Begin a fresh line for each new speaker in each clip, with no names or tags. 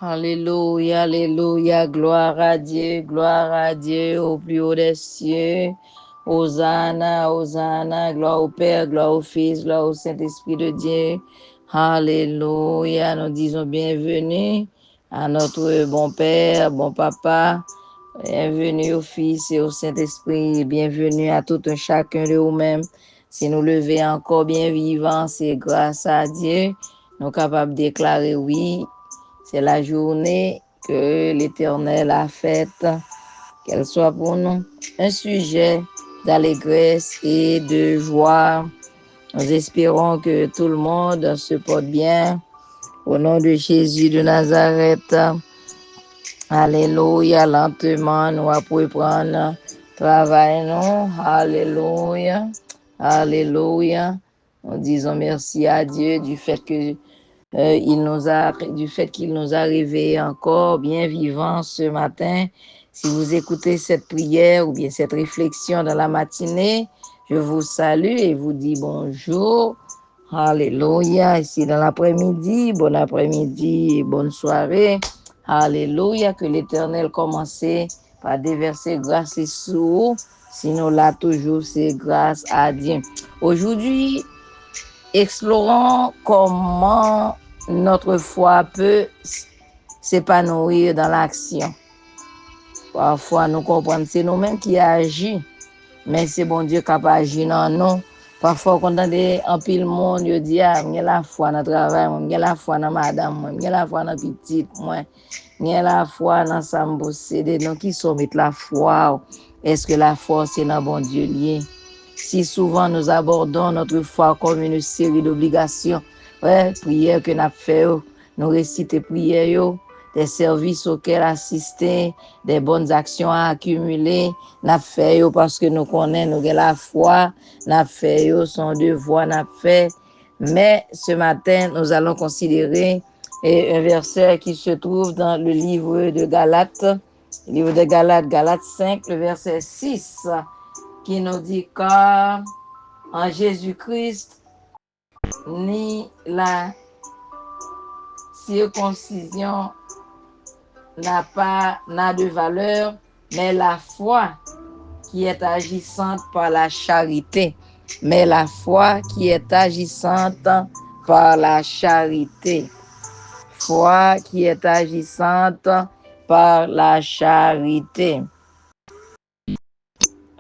Alléluia, alléluia, gloire à Dieu au plus haut des cieux. Hosanna, Hosanna, gloire au Père, gloire au Fils, gloire au Saint-Esprit de Dieu. Alléluia, nous disons bienvenue à notre bon Père, bon Papa. Bienvenue au Fils et au Saint-Esprit. Bienvenue à tout un chacun de vous-mêmes. Si nous levons encore bien vivants, c'est grâce à Dieu. Nous sommes capables de déclarer oui. C'est la journée que l'Éternel a faite, qu'elle soit pour nous un sujet d'allégresse et de joie. Nous espérons que tout le monde se porte bien. Au nom de Jésus de Nazareth, alléluia, lentement, nous allons prendre travail, nous. Alléluia, alléluia. Nous disons merci à Dieu du fait que du fait qu'il nous a réveillés encore bien vivants ce matin. Si vous écoutez cette prière ou bien cette réflexion dans la matinée, je vous salue et vous dis bonjour. Alléluia. Ici dans l'après-midi, bon après-midi et bonne soirée. Alléluia. Que l'Éternel commence par déverser grâce et sous. Sinon là, toujours, c'est grâce à Dieu. Aujourd'hui, explorons comment notre foi peut s'épanouir dans l'action. Parfois, nous comprenons que c'est nous-mêmes qui agissons, mais c'est bon Dieu qui a agi dans nous. Parfois, quand on a un pile monde, on dit, ah, j'ai la foi dans le travail, j'ai la foi dans madame, j'ai la foi dans la petite, j'ai la foi dans ça me posséder. Donc, qui sont mettre la foi? Est-ce que la foi, c'est dans bon Dieu lié? Si souvent nous abordons notre foi comme une série d'obligations, ouais, prières que nous avons fait, nous réciter prières, des services auxquels assister, des bonnes actions à accumuler, nous avons fait parce que nous connaissons, nous avons la foi, nous avons fait son devoir, nous avons fait. Mais ce matin, nous allons considérer un verset qui se trouve dans le livre de Galates, Galates 5, le verset 6. Qui nous dit car en Jésus-Christ, ni la circoncision n'a de valeur, mais la foi qui est agissante par la charité. Mais la foi qui est agissante par la charité. Foi qui est agissante par la charité.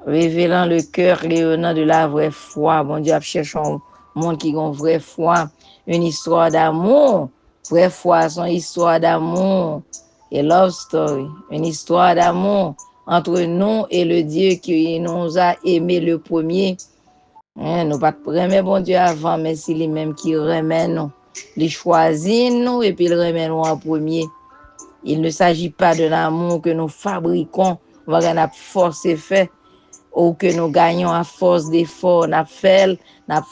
Révélant le cœur rayonnant de la vraie foi. Bon Dieu, cherche un monde qui a une vraie foi, une histoire d'amour. Vraie foi, son histoire d'amour et love story. Une histoire d'amour entre nous et le Dieu qui nous a aimé le premier. Nous pas remettre bon Dieu avant, mais c'est lui-même qui remet nous. Il choisit nous et puis il remet nous en premier. Il ne s'agit pas de l'amour que nous fabriquons, on va forcer fait. Ou que nous gagnons à force d'effort, nous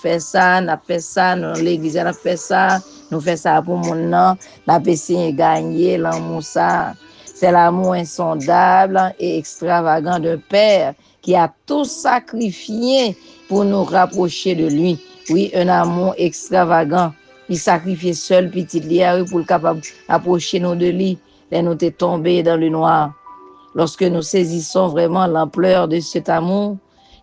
fait ça, dans l'église, nous fait ça, nous fait ça pour mon nom, nous essayé de gagner l'amour ça. C'est l'amour insondable et extravagant d'un Père qui a tout sacrifié pour nous rapprocher de lui. Oui, un amour extravagant. Il sacrifiait seul petit liard pour le capable d'approcher nous de lui. Et nous t'es tombés dans le noir. Lorsque nous saisissons vraiment l'ampleur de cet amour,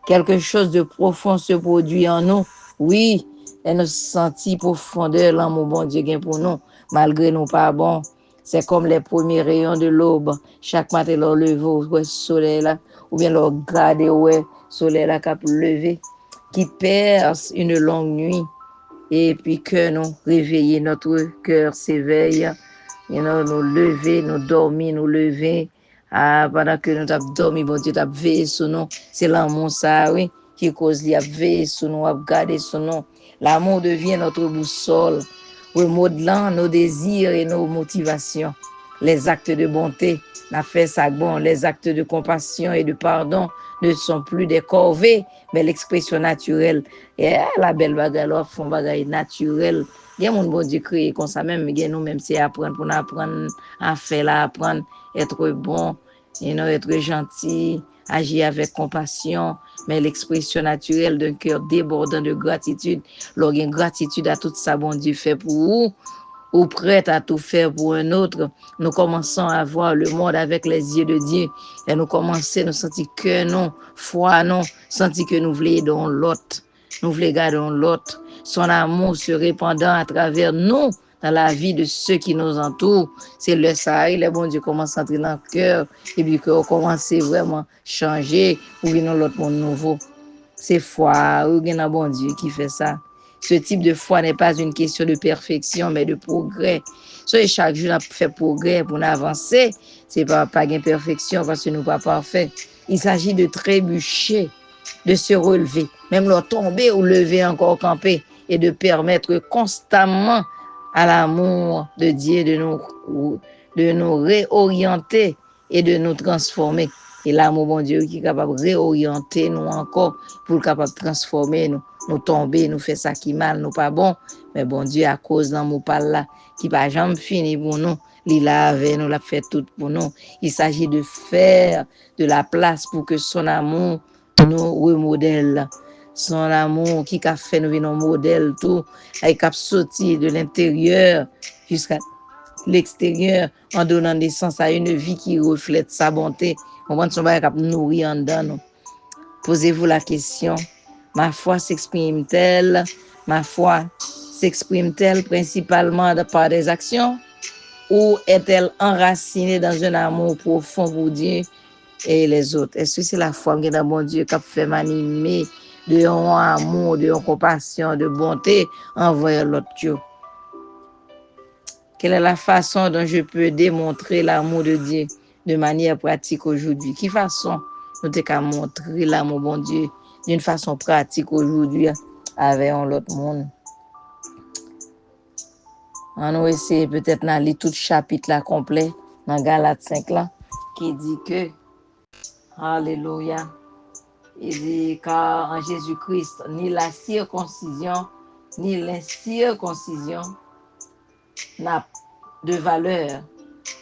quelque chose de profond se produit en nous. Oui, et nous sentons profondeur l'amour bon Dieu gagne pour nous, malgré nous pas bon. C'est comme les premiers rayons de l'aube. Chaque matin, leur lever, le soleil là, ou bien leur garder, le soleil là, qui a levé, qui perce une longue nuit. Et puis que nous réveiller, notre cœur s'éveille, nous lever, nous dormir, nous lever. Ah, pendant que nous avons dormi, bon Dieu, avons veillé sur nous. C'est l'amour, ça, oui, qui cause lui, a veillé sur nous, a gardé sur nous. L'amour devient notre boussole, remodelant nos désirs et nos motivations. Les actes de bonté, n'a fait ça bon. Les actes de compassion et de pardon ne sont plus des corvées, mais l'expression naturelle. Et la belle bagarre, font bagarre naturelle. Il y a mon bon Dieu créé comme ça même, mais nous-mêmes, c'est apprendre pour nous apprendre à faire, apprendre être bon, être gentil, agir avec compassion, mais l'expression naturelle d'un cœur débordant de gratitude. Lorsqu'il y a gratitude à tout ça, bon Dieu fait pour vous, ou prête à tout faire pour un autre, nous commençons à voir le monde avec les yeux de Dieu et nous commençons à nous sentir que non, foi non, sentir que nous voulons dans l'autre, nous voulons garder l'autre, son amour se répandant à travers nous dans la vie de ceux qui nous entourent. C'est le ça, et le bon Dieu commence à entrer dans le cœur et puis qu'on commence vraiment à changer ou venir dans l'autre monde nouveau. C'est foi, ou bien un bon Dieu qui fait ça. Ce type de foi n'est pas une question de perfection, mais de progrès. So, chaque jour, on fait progrès pour avancer. Ce n'est pas une perfection parce que nous ne sommes pas parfaits. Il s'agit de trébucher, de se relever, même leur tomber ou lever encore camper et de permettre constamment à l'amour de Dieu de nous réorienter et de nous transformer. Et l'amour, bon Dieu, qui est capable de réorienter nous encore pour capable de transformer nous. Nous tomber, nous faire ça qui mal, nous pas bon. Mais bon Dieu, à cause de l'amour par là, qui va jamais finir pour nous, il lave, nous l'a fait tout pour nous. Il s'agit de faire de la place pour que son amour nous remodèle. Son amour qui a fait nous venir modèle tout, avec a sorti de l'intérieur jusqu'à l'extérieur en donnant naissance à une vie qui reflète sa bonté. On va nous nourrir en dedans nous. Posez-vous la question, ma foi s'exprime-t-elle? Ma foi s'exprime-t-elle principalement par des actions ou est-elle enracinée dans un amour profond pour Dieu et les autres? Est-ce que c'est la foi qui est dans mon Dieu qui fait m'animer de un amour, de compassion, de bonté envers l'autre Dieu? Quelle est la façon dont je peux démontrer l'amour de Dieu de manière pratique aujourd'hui? Quelle façon nous avons montrer l'amour bon Dieu d'une façon pratique aujourd'hui avec l'autre monde? On va essayer peut-être d'aller tout le chapitre là complet dans Galates 5 là qui dit que Alléluia. Il dit car en Jésus-Christ ni la circoncision ni l'incirconcision n'a de valeur,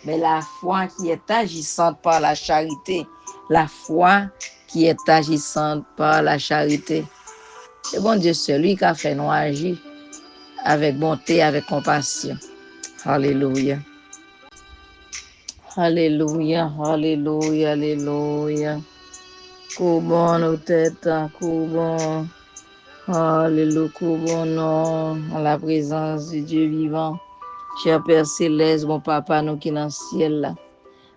mais la foi qui est agissante par la charité. La foi qui est agissante par la charité. C'est bon Dieu, celui qui a fait nous agir avec bonté, avec compassion. Alléluia. Alléluia, alléluia, alléluia. Courbons nos têtes, courbons. Alléluia, courbons non en la présence du Dieu vivant. Cher Père Céleste, mon Papa, nous qui dans le ciel là.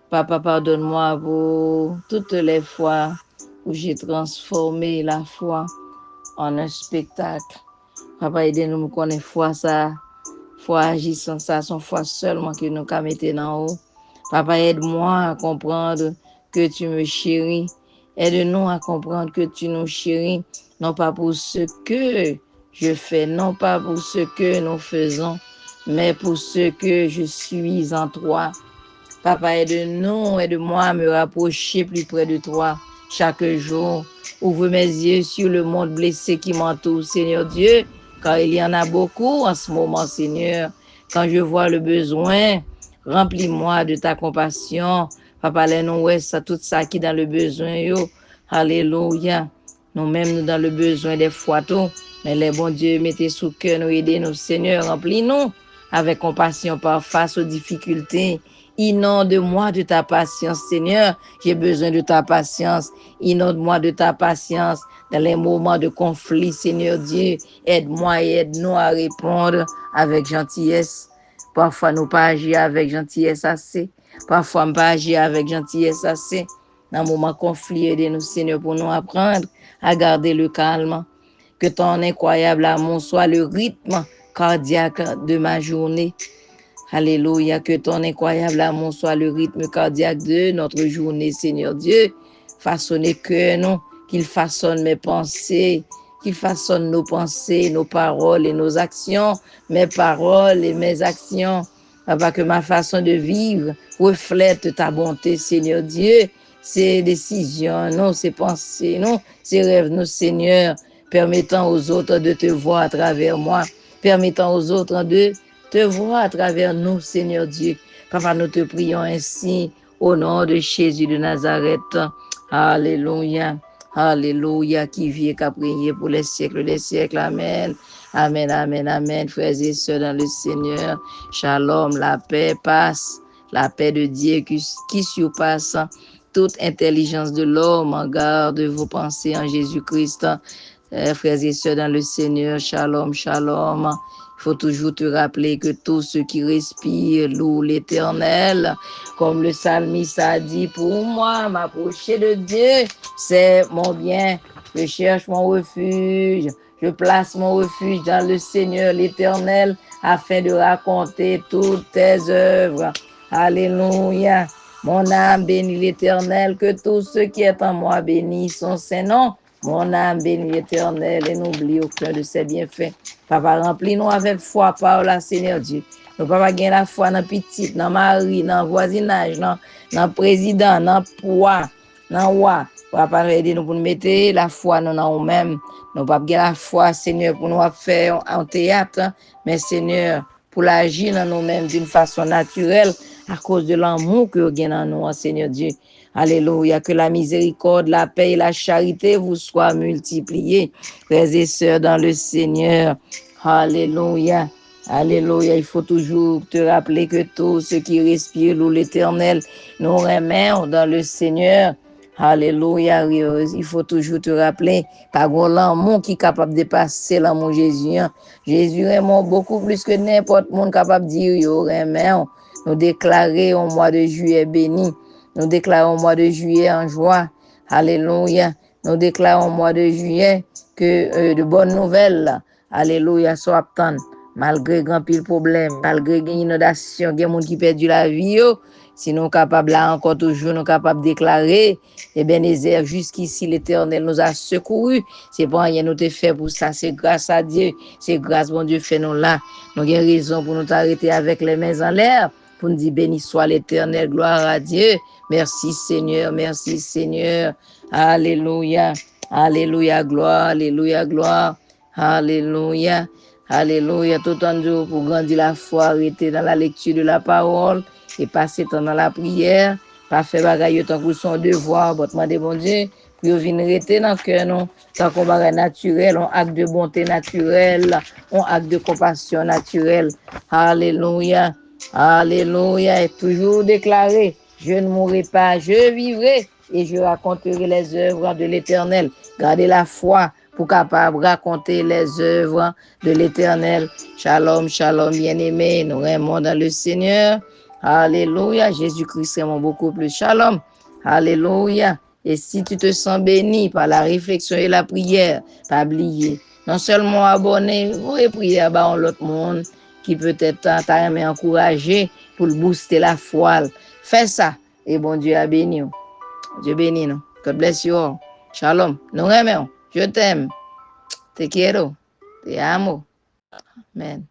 Papa, pardonne-moi pour toutes les fois où j'ai transformé la foi en un spectacle. Papa, aidez-nous à connaître foi ça, foi agissant ça, son foi seulement que nous avons mis en haut. Papa, aide-moi à comprendre que tu me chéris. Aide-nous à comprendre que tu nous chéris, non pas pour ce que je fais, non pas pour ce que nous faisons, mais pour ce que je suis en toi. Papa, aide-nous, aide-moi à me rapprocher plus près de toi chaque jour. Ouvre mes yeux sur le monde blessé qui m'entoure, Seigneur Dieu, car il y en a beaucoup en ce moment, Seigneur. Quand je vois le besoin, remplis-moi de ta compassion. Papa, laisse-nous ouais, ça, tout ça qui est dans le besoin, yo. Alléluia. Nous-mêmes, nous dans le besoin des fois, tout. Mais les bons Dieu, mettez sous cœur, nous aidez-nous, Seigneur, remplis-nous avec compassion par face aux difficultés. Inonde-moi de ta patience, Seigneur. J'ai besoin de ta patience. Inonde-moi de ta patience dans les moments de conflit, Seigneur Dieu. Aide-moi et aide-nous à répondre avec gentillesse. Parfois, nous pas agir avec gentillesse assez. Parfois, nous pas agir avec gentillesse assez. Dans le moment de conflit, aidez-nous, Seigneur, pour nous apprendre à garder le calme. Que ton incroyable amour soit le rythme cardiaque de ma journée. Alléluia, que ton incroyable amour soit le rythme cardiaque de notre journée, Seigneur Dieu. Façonnez que nous, qu'il façonne mes pensées, qu'il façonne nos pensées, nos paroles et nos actions, mes paroles et mes actions. Papa, que ma façon de vivre reflète ta bonté, Seigneur Dieu. Ces décisions, non, ces pensées, non, ces rêves, non, Seigneur, permettant aux autres de te voir à travers moi, permettant aux autres de te voir à travers nous, Seigneur Dieu. Papa, nous te prions ainsi au nom de Jésus de Nazareth. Alléluia. Alléluia, qui vit et qui a prié pour les siècles des siècles. Amen. Amen, amen, amen. Frères et sœurs dans le Seigneur, shalom, la paix passe, la paix de Dieu qui surpasse toute intelligence de l'homme. En garde vos pensées en Jésus-Christ. Frères et sœurs dans le Seigneur, shalom, shalom. Il faut toujours te rappeler que tous ceux qui respirent louent l'Éternel. Comme le psalmiste a dit, pour moi, m'approcher de Dieu, c'est mon bien. Je cherche mon refuge. Je place mon refuge dans le Seigneur l'Éternel afin de raconter toutes tes œuvres. Alléluia. Mon âme bénit l'Éternel, que tout ce qui est en moi bénisse son Saint-Nom. Mon âme bénit l'Éternel et n'oublie aucun de ses bienfaits. Papa, remplis-nous avec foi par la Seigneur Dieu. Nous papa gagner la foi dans petit, dans mari, dans voisinage, dans président, dans poids, dans roi. Papa, aider nous pour nous mettre la foi dans nous-mêmes. Nous pas gagner la foi, Seigneur, pour nous faire en théâtre, mais Seigneur, pour l'agir dans nous-mêmes d'une façon naturelle à cause de l'amour que vous avez dans nous, Seigneur Dieu. Alléluia, que la miséricorde, la paix et la charité vous soient multipliées, frères et sœurs dans le Seigneur. Alléluia, alléluia. Il faut toujours te rappeler que tous ceux qui respirent louent l'Éternel, nous remercions dans le Seigneur. Alléluia, il faut toujours te rappeler, par l'amour qui est capable de dépasser l'amour Jésus. Jésus aime beaucoup plus que n'importe monde capable de dire, yo remercions. Nous déclarer au mois de juillet béni. Nous déclarons au mois de juillet en joie. Alléluia. Nous déclarons au mois de juillet que de bonnes nouvelles. Alléluia. Soit obtenues. Malgré grand pile problème, malgré une inondation, il y a des gens qui perdent la vie. Si nous sommes capables, là encore toujours, nous sommes capables de déclarer, eh bien, jusqu'ici, l'Éternel nous a secourus. C'est pas rien nous te fait pour ça. C'est grâce à Dieu. C'est grâce, bon Dieu, fait nous là. Nous avons raison pour nous arrêter avec les mains en l'air. Pour nous dire, béni soit l'Éternel, gloire à Dieu. Merci Seigneur, merci Seigneur. Alléluia, alléluia, gloire, alléluia, gloire. Alléluia, alléluia. Tout en jour pour grandir la foi, arrêter dans la lecture de la parole et passer temps dans la prière. Pas faire bagaille tant que son devoir, but demander bon Dieu, pour venir rester dans le cœur, non, tant qu'on bagaille naturel, on acte de bonté naturelle, on acte de compassion naturelle. Alléluia. Alléluia, est toujours déclaré, je ne mourrai pas, je vivrai et je raconterai les œuvres de l'Éternel. Gardez la foi pour capable raconter les œuvres de l'Éternel. Shalom, shalom, bien-aimés, nous aimons dans le Seigneur. Alléluia, Jésus-Christ aime beaucoup plus. Shalom, alléluia. Et si tu te sens béni par la réflexion et la prière, pas oublier, non seulement abonner, vous prier à l'autre monde qui peut-être t'a encouragé pour booster la foi. Fais ça et bon Dieu a béni. Dieu béni nous. God bless you all. Shalom. Nous aimons. Je t'aime. Te quiero. Te amo. Amen.